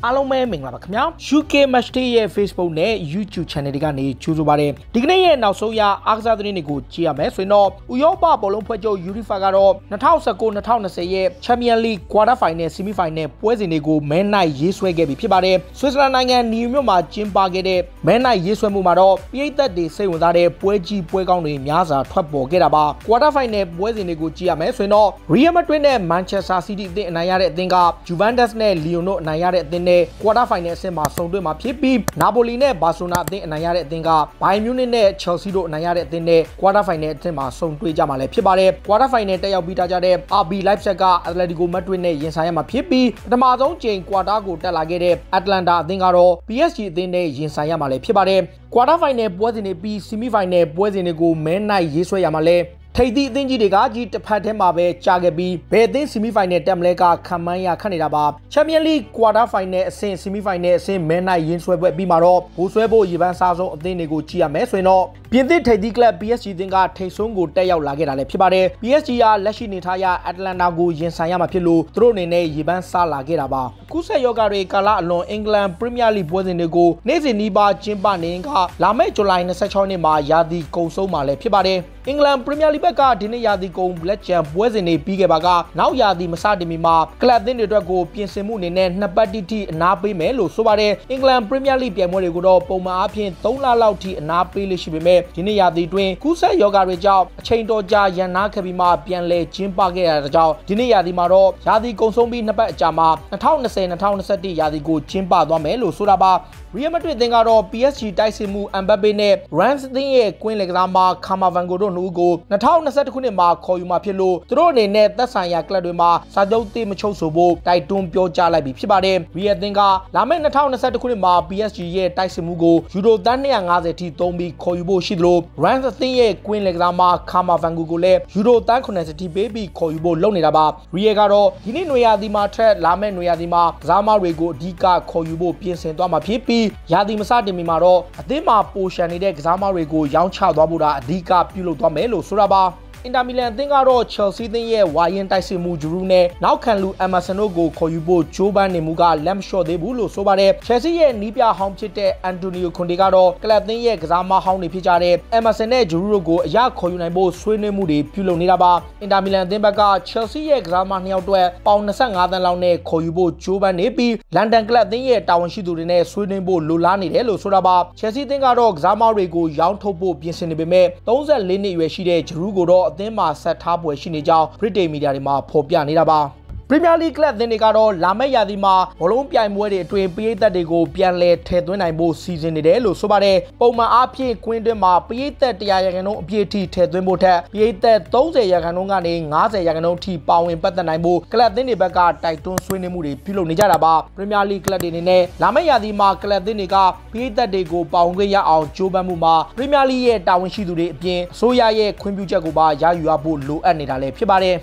အားလုံးပဲမင်္ဂလာပါခင်ဗျာ UK Match Day ရဲ့ Facebook နဲ့ YouTube Channel တွေကနေကြိုးဆိုပါတယ်ဒီကနေ့ရဲ့နောက်ဆုံးရအားကစားသတင်းတွေကိုကြည့်ရမယ်ဆိုရင်တော့ဥရောပဘောလုံးဖွဲ့ချုပ် UEFA ကတော့2019-2020 ရဲ့ Champions League Quarter Final Semi Final ပွဲစဉ်တွေကိုမဲနိုင်ရေးဆွဲခဲ့ပြီဖြစ်ပါတယ်ဆွစ်ဇာလန်နိုင်ငံနီယူမြို့မှာကျင်းပခဲ့တဲ့မဲနိုင်ရေးဆွဲမှုမှာတော့ပြည်သက်တွေစိတ်ဝင်စားတဲ့ပွဲကြီးပွဲကောင်းတွေများစွာထွက်ပေါ်ခဲ့တာပါ Quarter Final ပွဲစဉ်တွေကိုကြည့်ရမယ်ဆိုရင်တော့ Real Madrid နဲ့ Manchester City အသင်းအနိုင်ရတဲ့အသင်းက Juventus နဲ့ Lyon တို့အနိုင်ရတဲ့အသင်းနဲ့ Quarter Final အဆင့်မှာဆုံတွေ့မှာဖြစ်ပြီး Napoli နဲ့ Barcelona အသင်းအနိုင်ရတဲ့အသင်းက Bayern Munich နဲ့ Chelsea တို့အနိုင်ရတဲ့အသင်းနဲ့ Quarter Final အဆင့်မှာဆုံတွေ့ကြမှာလည်းဖြစ်ပါတယ် Quarter Final တက်ရောက်ပြီးသားကြတဲ့ RB Leipzig က Atletico Madrid နဲ့ရင်ဆိုင်ရမှာဖြစ်ပြီးပထမဆုံးချိန် Quarter ကိုတက်လာခဲ့တဲ့ Atlanta အသင်းကတော့ PSG အသင်းနဲ့ရင်ဆိုင်ရမှာလည်းဖြစ်ပါတယ် Quarter Final ပွဲစဉ်တွေပြီး Semi Final ပွဲစဉ်တွေကိုမဲနိုင်ရေးဆွဲရမှာလဲထိပ်သီးအသင်းကြီးတွေကကြီးတစ်ဖက်ထဲမှာပဲကြာခဲ့ပြီးဘယ်အသင်း Semi Final တက်မလဲကခံမှန်းရခက်နေတာပါ Champions League Quarter Final အဆင့် Semi Final အဆင့်မဲနိုင်ရင်းဆွဲပွဲပြီးမှာတော့ဘိုးဆွဲဖို့ရေပန်းစားဆုံးအသင်းတွေကိုကြည့်ရမယ်ဆိုရင်တော့ပြင်သစ်ထိပ်သီးကလပ် PSG အသင်းကထိပ်ဆုံးကိုတက်ရောက်လာခဲ့တာလည်းဖြစ်ပါတယ် PSG ကလက်ရှိနေထားရ Atlanta ကိုရင်ဆိုင်ရမှာဖြစ်လို့သူတို့အနေနဲ့ရေပန်းစားလာခဲ့တာပါကုဆက်ယောဂတွေကာလအလွန်အင်္ဂလန် Premier League ပွဲစဉ်တွေကိုနေ့စဉ်နီးပါးကျင်းပနေကလာမယ့်ဇူလိုင်26ရက်နေ့မှာရာသီကုန်ဆုံးမှာလည်းဖြစ်ပါတယ်အင်္ဂလန် Premier League ဘက်ကဒီနေ့ရာသီကုန်လက်ကျန်ပွဲစဉ်တွေပြီးခဲ့ပါကနောက်ရာသီမစတင်မီမှာကလပ်အသင်းတွေအတွက်ကိုပြင်ဆင်မှုအနေနဲ့နှစ်ပတ်တိအနားပေးမယ်လို့ဆိုပါတယ်အင်္ဂလန် Premier League ပြိုင်ပွဲတွေကိုတော့ပုံမှန်အားဖြင့်3လလောက်ထိအနားပေးလို့ရှိပေမဲ့ဒီနေ့ရာသီတွင်ကူးစက်ယောဂတွေကြောင့်အချိန်တော်ကြာရန်နာခဲ့ပြီးမှပြန်လည်ကျင်းပခဲ့ရတဲ့ကြောင့်ဒီနေ့ရာသီမှာတော့ရာသီကုန်ဆုံးပြီးနှစ်ပတ်အကြာမှာ2020-2021ရာသီကိုကျင်းပသွားမယ်လို့ဆိုတာပါReal Madrid အသင်းကတော့ PSG တိုက်စစ်မှု Mbappe နဲ့ Rams အသင်းရဲ့ကွင်းလယ်ကစားမ Camavinga တို့နှစ်ဦးကို2021ခုနှစ်မှာခေါ်ယူမှာဖြစ်လို့သူတို့အနေနဲ့သက်ဆိုင်ရာကလပ်တွေမှာစာချုပ်သစ်မချုပ်ဆိုဖို့တိုက်တွန်းပြောကြားလိုက်ပြီးဖြစ်ပါတယ်။ Real အသင်းကလာမယ့်2021ခုနှစ်မှာ PSG ရဲ့တိုက်စစ်မှုကိုယူရိုသန်း250ထိသုံးပြီးခေါ်ယူဖို့ရှိသလို Rams အသင်းရဲ့ကွင်းလယ်ကစားမ Camavinga ကိုလည်းယူရိုသန်း80ထိပေးပြီးခေါ်ယူဖို့လုပ်နေတာပါ။ Real ကတော့ဒီနေ့နွေရာသီမှာထက်လာမယ့်နွေရာသီမှာကစားမတွေကိုအဓိကခေါ်ယူဖို့ပြင်ဆင်သွားမှာဖြစ်ပြီးရာသီမစတင်မီမှာတော့အသင်းမှာပိုရှန်နေတဲ့ကစားမတွေကိုရောင်းချသွားဖို့တာအဓိကပြုလုပ်သွားမယ်လို့ဆိုတာပါအင်တာမီလန်အသင်းကတော့ Chelsea အသင်းရဲ့ဝါရင်တိုက်စစ်မှုဂျရူးနဲ့နောက်ခံလူ Emerson တို့ကိုခေါ်ယူဖို့ဂျိုးပန်းနေမှုကလက်မလျှော့သေးဘူးလို့ဆိုပါတယ် Chelsea ရဲ့နီးပြဟောင်းဖြစ်တဲ့ Antonio Conte ကတော့ကလပ်အသင်းရဲ့ကစားမဟောင်းတွေဖြစ်ကြတဲ့ Emerson နဲ့ဂျရူးတို့ကိုအရခေါ်ယူနိုင်ဖို့ဆွေးနွေးမှုတွေပြုလုပ်နေတာပါအင်တာမီလန်အသင်းဘက်က Chelsea ရဲ့ကစားမ2ယောက်အတွက်ပေါင်25သန်းလောက်နဲ့ခေါ်ယူဖို့ဂျိုးပန်းနေပြီးလန်ဒန်ကလပ်အသင်းရဲ့တာဝန်ရှိသူတွေနဲ့ဆွေးနွေးဖို့လိုလားနေတယ်လို့ဆိုတာပါ Chelsea အသင်းကတော့ကစားမတွေကိုရောင်းထုတ်ဖို့ပြင်ဆင်နေပေမဲ့34နှစ်အရွယ်ရှိတဲ့ဂျရူးကိုတော့အသင်းမှာဆက်ထားပွဲရှိနေကြောင်း British Media တွေမှာဖော်ပြနေတာပါ Premier League ကလပ်အသင်းတွေကတော့လာမယ့်ရာသီမှာဘောလုံးပြိုင်ပွဲတွေအတွင်းပရိသတ်တွေကိုပြန်လည်ထည့်သွင်းနိုင်ဖို့စီစဉ်နေတယ်လို့ဆိုပါတယ်ပုံမှန်အားဖြင့်ကွင်းတွင်းမှာပရိသတ်100%အပြည့်အထိထည့်သွင်းဖို့ထက်ပရိသတ်30%ကနေ50%ထိပါဝင်ပတ်သက်နိုင်ဖို့ကလပ်အသင်းတွေဘက်ကတိုက်တွန်းဆွေးနွေးမှုတွေပြုလုပ်နေကြတာပါ Premier League ကလပ်တွေအနေနဲ့လာမယ့်ရာသီမှာကလပ်အသင်းတွေကပရိသတ်တွေကိုပါဝင်ခွင့်ရအောင်ကြိုးပမ်းမှုမှာ Premier League ရဲ့တာဝန်ရှိသူတွေအပြင်အစိုးရရဲ့ခွင့်ပြုချက်ကိုပါရယူရဖို့လိုအပ်နေတာလည်းဖြစ်ပါတယ်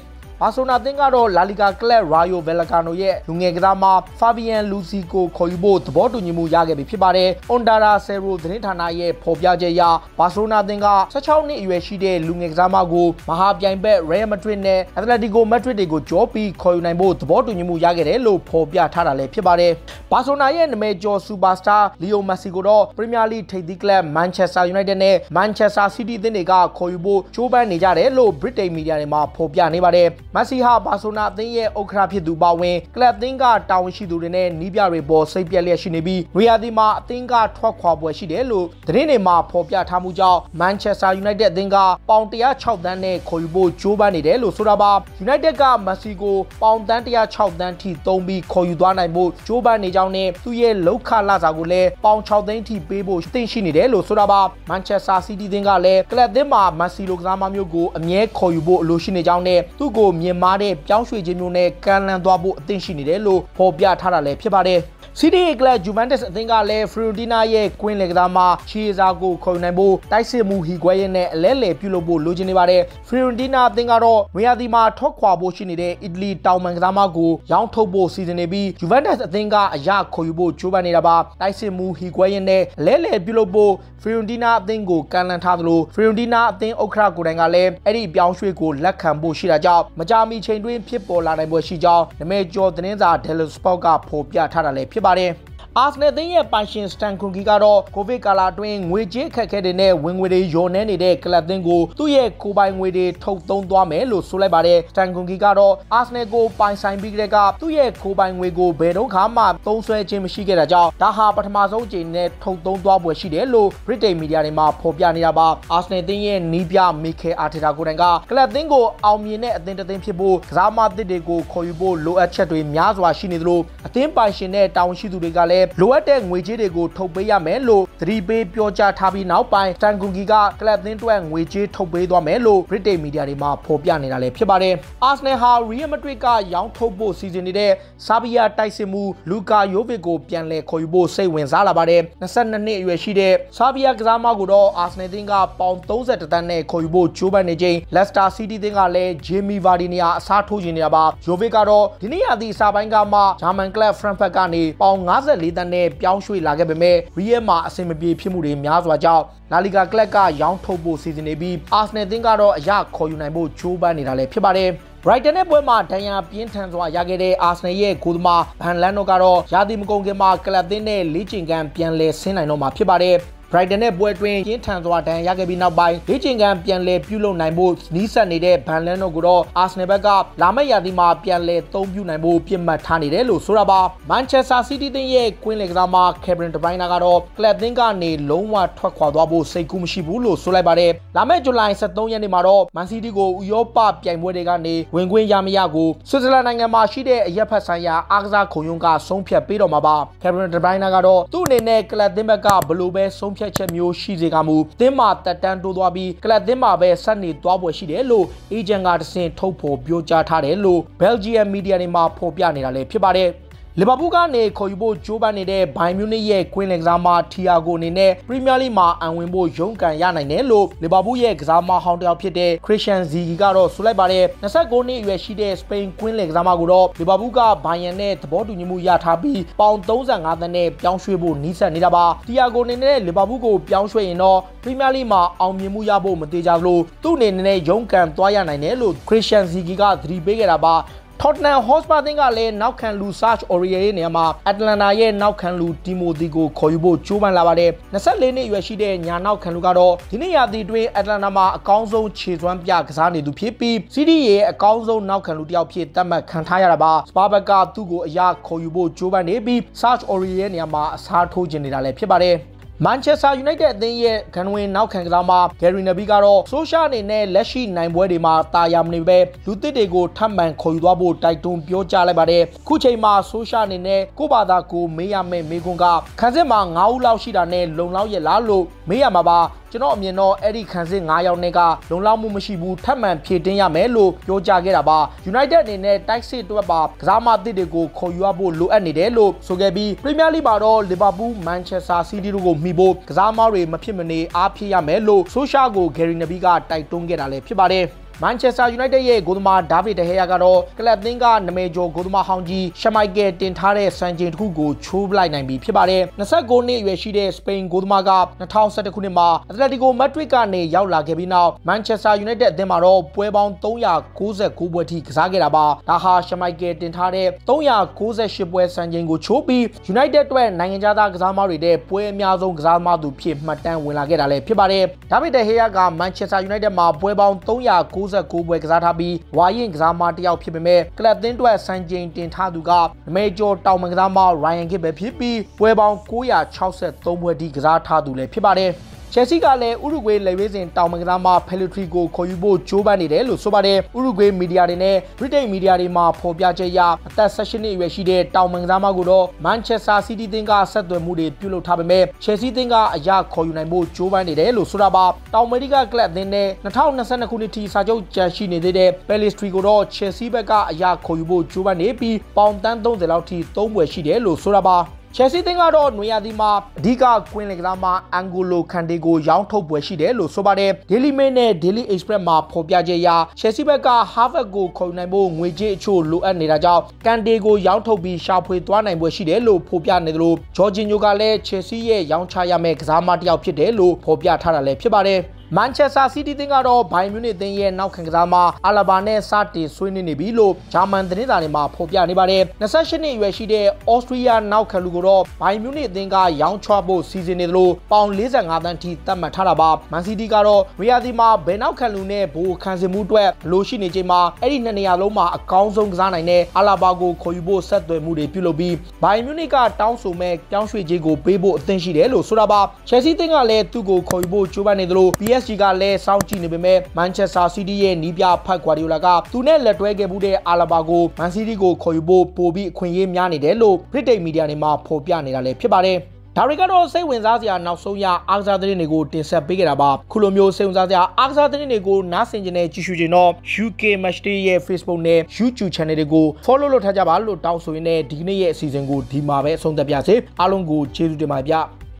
ဘာဆိုနာအသင်းကတော့လာလီဂါကလပ် Rayo Vallecano ရဲ့လူငယ်ကစားမ Fabian Luiz ကိုခေါ်ယူဖို့သဘောတူညီမှုရခဲ့ပြီဖြစ်ပါတယ်။ Ondara Cero သတင်းဌာနရဲ့ဖော်ပြချက်အရဘာဆိုနာအသင်းက16နှစ်အရွယ်ရှိတဲ့လူငယ်ကစားမကိုမဟာပြိုင်ဘက် Real Madrid နဲ့ Atletico Madrid တွေကိုကြောပြီးခေါ်ယူနိုင်ဖို့သဘောတူညီမှုရခဲ့တယ်လို့ဖော်ပြထားတာလည်းဖြစ်ပါတယ်။ဘာဆိုနာရဲ့နာမည်ကျော် Superstar Leo Messi ကိုတော့ Premier League ထိပ်သီးကလပ် Manchester United နဲ့ Manchester City အသင်းတွေကခေါ်ယူဖို့ကြိုးပမ်းနေကြတယ်လို့ British Media တွေမှာဖော်ပြနေပါတယ်။ Messi ဟာဘာဆိုနာအသင်းရဲ့ဥက္ကဋ္ဌဖြစ်သူပါဝင်ကလပ်အသင်းကတာဝန်ရှိသူတွေနဲ့နီးပြတွေပေါ်စိတ်ပြက်လျက်ရှိနေပြီးနွေရာသီမှာအသင်းကထွက်ခွာပွဲရှိတယ်လို့သတင်းတွေမှာဖော်ပြထားမှုကြောင့် Manchester United အသင်းကပေါင်106သန်းနဲ့ခေါ်ယူဖို့ကြိုးပမ်းနေတယ်လို့ဆိုတာပါ United က Messi ကိုပေါင်တန်း106သန်းထိသုံးပြီးခေါ်ယူသွားနိုင်ဖို့ကြိုးပမ်းနေကြောင်းနဲ့သူ့ရဲ့လောက်ခလာစာကိုလည်းပေါင်6သိန်းထိပေးဖို့သင့်ရှိနေတယ်လို့ဆိုတာပါ Manchester City အသင်းကလည်းကလပ်အသင်းမှာ Messi လိုကစားမမျိုးကိုအမြဲခေါ်ယူဖို့အလိုရှိနေကြောင်းနဲ့သူ့ကိုမြင်မာတဲ့ပြောင်းရွှေ့ခြင်းမျိုးနဲ့ကမ်းလှမ်းသွားဖို့အသင့်ရှိနေတယ်လို့ဖော်ပြထားတာလည်းဖြစ်ပါတယ်City ကလပ် Juventus အသင်းကလည်း Fiorentina ရဲ့ကွင်းလယ်ကစားမချီစာကိုခေါ်ယူနိုင်ဖို့တိုက်စစ်မှုဟီဂွဲရဲ့နဲ့အလဲလှယ်ပြုလုပ်ဖို့လိုချင်နေပါတယ် Fiorentina အသင်းကတော့နွေရာသီမှာထွက်ခွာဖို့ရှိနေတဲ့အီတလီတောင်ပန်ကစားမကိုရောင်းထုတ်ဖို့စီစဉ်နေပြီး Juventus အသင်းကအရခေါ်ယူဖို့ကြိုးပမ်းနေတာပါတိုက်စစ်မှုဟီဂွဲရဲ့နဲ့အလဲလှယ်ပြုလုပ်ဖို့ Fiorentina အသင်းကိုကမ်းလှမ်းထားသလို Fiorentina အသင်းဥက္ကဋ္ဌကိုယ်တိုင်ကလည်းအဲ့ဒီပြောင်းရွှေ့ကိုလက်ခံဖို့ရှိတာကြောင့်မကြာမီချိန်တွင်းဖြစ်ပေါ်လာနိုင်ပွဲရှိကြောင်းနမဲကျော်သတင်းစာ Daily Sport ကဖော်ပြထားတာလည်းဖြစ် ဖြစ်ပါတယ်အာဆနယ်သင်းရဲ့ပိုင်ရှင်စတန်ကွန်ကီကတော့ကိုဗစ်ကာလအတွင်းငွေကြေးခက်ခဲတွေနဲ့ဝင်ငွေတွေလျော်နှဲနေတဲ့ကလပ်သင်းကိုသူ့ရဲ့ကိုပိုင်ငွေတွေထုတ်သုံးသွားမယ်လို့ဆိုလိုက်ပါတယ်စတန်ကွန်ကီကတော့အာဆနယ်ကိုပိုင်ဆိုင်ပြီးတဲ့ကသူ့ရဲ့ကိုပိုင်ငွေကိုဘယ်တော့မှသုံးစွဲခြင်းမရှိခဲ့တာကြောင့်ဒါဟာပထမဆုံးအကြိမ်နဲ့ထုတ်သုံးသွားပွဲရှိတယ်လို့ဗြိတိန်မီဒီယာတွေမှာဖော်ပြနေတာပါအာဆနယ်သင်းရဲ့နီးပြမီခဲအာတီတာကိုတိုင်ကကလပ်သင်းကိုအောင်မြင်တဲ့အသင်းတစ်သင်းဖြစ်ဖို့ကစားမသစ်တွေကိုခေါ်ယူဖို့လိုအပ်ချက်တွေများစွာရှိနေသလိုအသင်းပိုင်ရှင်နဲ့တာဝန်ရှိသူတွေကလည်းလိုအပ်တဲ့ငွေကြေးတွေကိုထုတ်ပေးရမယ်လို့သတိပေးပြောကြားထားပြီးနောက်ပိုင်းစတန်ကွန်ကီကကလပ်သင်းအတွက်ငွေကြေးထုတ်ပေးသွားမယ်လို့ဗြိတိန်မီဒီယာတွေမှာဖော်ပြနေတာလည်းဖြစ်ပါတယ်အာဆနယ်ဟာရီယယ်မက်ဒရစ်ကရောင်းထုတ်ဖို့စီစဉ်နေတဲ့ဆာဘီယာတိုက်စစ်မှုလူကာယိုဗစ်ကိုပြန်လည်ခေါ်ယူဖို့စိတ်ဝင်စားလာပါတယ်22နှစ်အရွယ်ရှိတဲ့ဆာဘီယာကစားမကိုတော့အာဆနယ်သင်းကပေါင်31တန်းနဲ့ခေါ်ယူဖို့ကြိုးပမ်းနေချိန်လက်စတာစီးတီးသင်းကလည်းဂျေမီဗာဒီနီယာအစားထိုးနေတာပါယိုဗစ်ကတော့ဒီနေ့ရာသီအစပိုင်းကမှဂျာမန်ကလပ်ဖရန့်ဖတ်ကနေပေါင်54တန်းနဲ့ပြောင်းရွှေ့လာခဲ့ပေမဲ့ရီယယ်မှာအဆင်မပြေဖြစ်မှုတွေများစွာကြောင့်လာလီဂါကလပ်ကရောင်းထုတ်ဖို့စီစဉ်နေပြီးအာဆနယ်သင်းကတော့အရခေါ်ယူနိုင်ဖို့ကြိုးပမ်းနေတာလည်းဖြစ်ပါတယ်Brighton နဲ့ပွဲမှာဒဏ်ရာပြင်းထန်စွာရခဲ့တဲ့အာဆနယ်ရဲ့ဂိုးသမားဗန်လန်နိုကတော့ရာသီမကုန်ခင်မှာကလပ်သင်းနဲ့လေ့ကျင့်ခန်းပြန်လည်ဆင်းနိုင်တော့မှာဖြစ်ပါတယ်Brighton နဲ့ပွဲတွင်ပြင်းထန်စွာဒဏ်ရာရခဲ့ပြီးနောက်ပိုင်းလေ့ကျင့်ခန်းပြန်လည်ပြုလုပ်နိုင်ဖို့နီးစပ်နေတဲ့ဗန်လန်နိုကိုတော့အာဆနယ်ဘက်ကလာမယ့်ရာသီမှာပြန်လည်သုံးပြုနိုင်ဖို့ပြစ်မှတ်ထားနေတယ်လို့ဆိုတာပါမန်ချက်စတာစီးတီးသင်းရဲ့ကွင်းလေကစားမကေဗရင်ဒဘရိုင်းနာကတော့ကလပ်သင်းကနေလုံးဝထွက်ခွာသွားဖို့စိတ်ကူးမရှိဘူးလို့ဆိုလိုက်ပါတယ်လာမယ့်ဇူလိုင်23ရက်နေ့မှာတော့မန်စီးတီးကိုဥရောပပြိုင်ပွဲတွေကနေဝင်ခွင့်ရမရကိုဆွစ်ဇာလန်နိုင်ငံမှာရှိတဲ့အရက်ဖက်ဆိုင်ရာအားကစားခုံရုံးကဆုံးဖြတ်ပေးတော့မှာပါကေဗရင်ဒဘရိုင်းနာကတော့သူ့အနေနဲ့ကလပ်သင်းဘက်ကဘလို့ပဲဆုံးဖြတ်ချက်မျိုးရှိစေကမူတင်းမာတက်တန်းတိုးသွားပြီးကလပ်သင်းမှာပဲဆက်နေသွားပွဲရှိတယ်လို့အေဂျင့်ကတဆင့်ထုတ်ဖော်ပြောကြားထားတယ်လို့ဘယ်လ်ဂျီယမ်မီဒီယာတွေမှာဖော်ပြနေတာလည်းဖြစ်ပါတယ်လီဗာပူးကနေခေါ်ယူဖို့ကြိုးပမ်းနေတဲ့ဘိုင်မြူနစ်ရဲ့ကွင်းလင်ကစားမထီယာဂိုအနေနဲ့ပရီးမီးယားလိမှာအံဝင်ဖို့ရုန်းကန်ရနိုင်တယ်လို့လီဗာပူးရဲ့ကစားမဟောင်းတစ်ယောက်ဖြစ်တဲ့ခရစ်ရှန်ဇီဂီကတော့ဆိုလိုက်ပါတယ်29နှစ်အရွယ်ရှိတဲ့စပိန်ကွင်းလင်ကစားမကိုတော့လီဗာပူးကဘိုင်ယန်နဲ့သဘောတူညီမှုရထားပြီးပေါင်35သန်းနဲ့ပြောင်းရွှေ့ဖို့နီးစပ်နေတာပါထီယာဂိုအနေနဲ့လီဗာပူးကိုပြောင်းရွှေ့ရင်တော့ပရီးမီးယားလိမှာအောင်မြင်မှုရဖို့မသေးကြလို့သူ့အနေနဲ့ရုန်းကန်သွားရနိုင်တယ်လို့ခရစ်ရှန်ဇီဂီကသတိပေးခဲ့တာပါTottenham Hotspur သင်းကလည်းနောက်ခံလူ Serge Aurier ရဲ့နေရာမှာ Atlanta ရဲ့နောက်ခံလူ Timothy ကိုခေါ်ယူဖို့ကြိုးပမ်းလာပါတယ်24နှစ်အရွယ်ရှိတဲ့ညာနောက်ခံလူကတော့ဒီနေ့ရာသီအတွင်း Atlanta မှာအကောင်းဆုံးခြေစွမ်းပြကစားနေသူဖြစ်ပြီး City ရဲ့အကောင်းဆုံးနောက်ခံလူတစ်ယောက်ဖြစ်သတ်မှတ်ခံထားရတာပါ Spurs ဘက်ကသူ့ကိုအရခေါ်ယူဖို့ကြိုးပမ်းနေပြီး Serge Aurier ရဲ့နေရာမှာအစားထိုးခြင်းနေတာလည်းဖြစ်ပါတယ်မန်ချက်စတာယူနိုက်တက်အသင်းရဲ့ဂန်ဝင်နောက်ခံကစားမဂယ်ရီနဘီကတော့ဆိုရှာအနေနဲ့လက်ရှိနိုင်ပွဲတွေမှာတာယာမနေပဲလူသစ်တွေကိုထပ်မံခေါ်ယူသွားဖို့တိုက်တွန်းပြောကြားလိုက်ပါတယ်ခုချိန်မှာဆိုရှာအနေနဲ့ကိုဘာသာကိုမေးရမယ့်မေးခွန်းကခန်းစစ်မှာ9ဦးလောက်ရှိတာနဲ့လုံလောက်ရဲ့လားလို့မေးရမှာပါကျွန်တော်အမြင်တော့အဲ့ဒီခန်းစစ်9ယောက်နဲ့ကလုံလောက်မှုမရှိဘူးထပ်မံဖြည့်တင်းရမယ်လို့ပြောကြားခဲ့တာပါ United အနေနဲ့တိုက်စစ်တွက်ပါကစားမသစ်တွေကိုခေါ်ယူရဖို့လိုအပ်နေတယ်လို့ဆိုခဲ့ပြီး Premier League မှာတော့ Liverpool, Manchester City တို့ကိုမှီဖို့ကစားမတွေမဖြစ်မနေအားဖြည့်ရမယ်လို့ဆိုရှာကို Gary Neville ကတိုက်တွန်းခဲ့တာလည်းဖြစ်ပါတယ်Manchester United ရဲ့ဂိုးသမားဒါဗစ်ဒဟေယာကတော့ကလပ်သင်းကနမဲကျော်ဂိုးသမားဟောင်းကြီးရှမိုက်ကယ်တင်ထားတဲ့စံချိန်တစ်ခုကိုချိုးပလိုက်နိုင်ပြီဖြစ်ပါတယ်29နှစ်အရွယ်ရှိတဲ့စပိန်ဂိုးသမားက2011ခုနှစ်မှာအက်တလက်တီကိုမက်ဒရစ်ကနေရောက်လာခဲ့ပြီးနောက် Manchester United အသင်းမှာတော့ပွဲပေါင်း399ပွဲထိကစားခဲ့တာပါဒါဟာရှမိုက်ကယ်တင်ထားတဲ့398ပွဲစံချိန်ကိုချိုးပြီး United အတွက်နိုင်ငံခြားသားကစားသမားတွေတဲ့ပွဲအများဆုံးကစားသမားသူဖြစ်မှတ်တမ်းဝင်လာခဲ့တာလည်းဖြစ်ပါတယ်ဒါဗစ်ဒဟေယာက Manchester United မှာပွဲပေါင်း399ပွဲကစားထားပြီးဝါရင်ကစားမတစ်ယောက်ဖြစ်ပေမဲ့ကလပ်သင်းအတွက်စံချိန်တင်ထားသူကနမဲကျော်တောင်မန်ကစားမ Ryan Giggs ပဲဖြစ်ပြီးပွဲပေါင်း963ပွဲထိကစားထားသူလည်းဖြစ်ပါတယ်Chelsea ကလည်းဥရုဂွေးလေဝေးစဉ်တောင်မန်ကစားမ Pelletri ကိုခေါ်ယူဖို့ကြိုးပမ်းနေတယ်လို့ဆိုပါတယ်ဥရုဂွေးမီဒီယာတွေနဲ့ဗြိတိန်မီဒီယာတွေမှာဖော်ပြချက်အရအသက်18နှစ်အရွယ်ရှိတဲ့တောင်မန်ကစားမကိုတော့ Manchester City သင်းကဆက်သွယ်မှုတွေပြုလုပ်ထားပေမဲ့ Chelsea သင်းကအရခေါ်ယူနိုင်ဖို့ကြိုးပမ်းနေတယ်လို့ဆိုတာပါတောင်အမေရိကကလပ်အသင်းနဲ့2022ခုနှစ်ထိစာချုပ်ကြန့်ရှိနေသေးတဲ့ Pelletri ကိုတော့ Chelsea ဘက်ကအရခေါ်ယူဖို့ကြိုးပမ်းနေပြီးပေါင်တန်း30လောက်ထိ3ပွဲရှိတယ်လို့ဆိုတာပါChelsea သင်းကတော့နွေရာသီမှာအဓိကကွင်းလင်ကစားမအန်ဂိုလိုခန်တေကိုရောင်းထုတ်ပွဲရှိတယ်လို့ဆိုပါတယ် Daily Mail နဲ့ Daily Express မှာဖော်ပြချက်အရ Chelsea ဘက်က Harvard ကိုခေါ်ယူနိုင်ဖို့ငွေကြေးအချို့လိုအပ်နေတာကြောင့်ကန်တေကိုရောင်းထုတ်ပြီးရှာဖွေသွားနိုင်ပွဲရှိတယ်လို့ဖော်ပြနေသလို Jorginho ကလည်း Chelsea ရဲ့ရောင်းချရမယ့်ကစားမတစ်ယောက်ဖြစ်တယ်လို့ဖော်ပြထားတာလည်းဖြစ်ပါတယ် Manchester City တင်ကတော့ဘိုင်မြူနစ်တင်ရဲ့နောက်ခံကစားမှာအာလာဘာနဲ့စတင်ဆွေးနွေးနေပြီလို့ဂျာမန်သတင်းစာတွေမှာဖော်ပြနေပါတယ်28နှစ်အရွယ်ရှိတဲ့ဩစတြီးယားနောက်ခံလူကိုတော့ဘိုင်မြူနစ်အသင်းကရောင်းချဖို့စီစဉ်နေတယ်လို့ပေါင်45သန်းထိသတ်မှတ်ထားတာပါမန်စီးတီးကတော့ရီယာဒီမှာဘယ်နောက်ခံလူနဲ့ဘိုးခံစင်မှုအတွက်လိုရှိနေချိန်မှာအဲ့ဒီနှစ်နေရာလုံးမှာအကောင်းဆုံးကစားနိုင်တဲ့အာလာဘာကိုခေါ်ယူဖို့ဆက်သွယ်မှုတွေပြုလုပ်ပြီးဘိုင်မြူနစ်ကတောင်းဆိုမဲ့ပြောင်းရွှေ့ခြင်းကိုပေးဖို့အသင့်ရှိတယ်လို့ဆိုတာပါချယ်ဆီအသင်းကလည်းသူ့ကိုခေါ်ယူဖို့ကြိုးပမ်းနေတယ်လို့ PSG ကလည်းစောင့်ကြည့်နေပေမဲ့ Manchester City ရဲ့နီးပြဖတ်ဂွာဒီယိုလာကသူနဲ့လက်တွဲခဲ့မှုတဲ့အာလာဘာကို Man City ကိုခေါ်ယူဖို့ပိုပြီးအခွင့်အရေးများနေတယ်လို့ British Media တွေမှာဖော်ပြနေတာလည်းဖြစ်ပါတယ်ဒါတွေကတော့စိတ်ဝင်စားစရာနောက်ဆုံးရအားကစားသတင်းတွေကိုတင်ဆက်ပေးခဲ့တာပါခုလိုမျိုးစိတ်ဝင်စားစရာအားကစားသတင်းတွေကိုနားဆင်ကြတဲ့ကြည့်ရှုကြတော့ UK Matchday ရဲ့ Facebook နဲ့ YouTube Channel တွေကို Follow လုပ်ထားကြပါလို့တောင်းဆိုရင်းနဲ့ဒီကနေ့ရဲ့အစီအစဉ်ကိုဒီမှာပဲအဆုံးသတ်ပြစေအားလုံးကိုကျေးဇူးတင်ပါတယ်ဗျ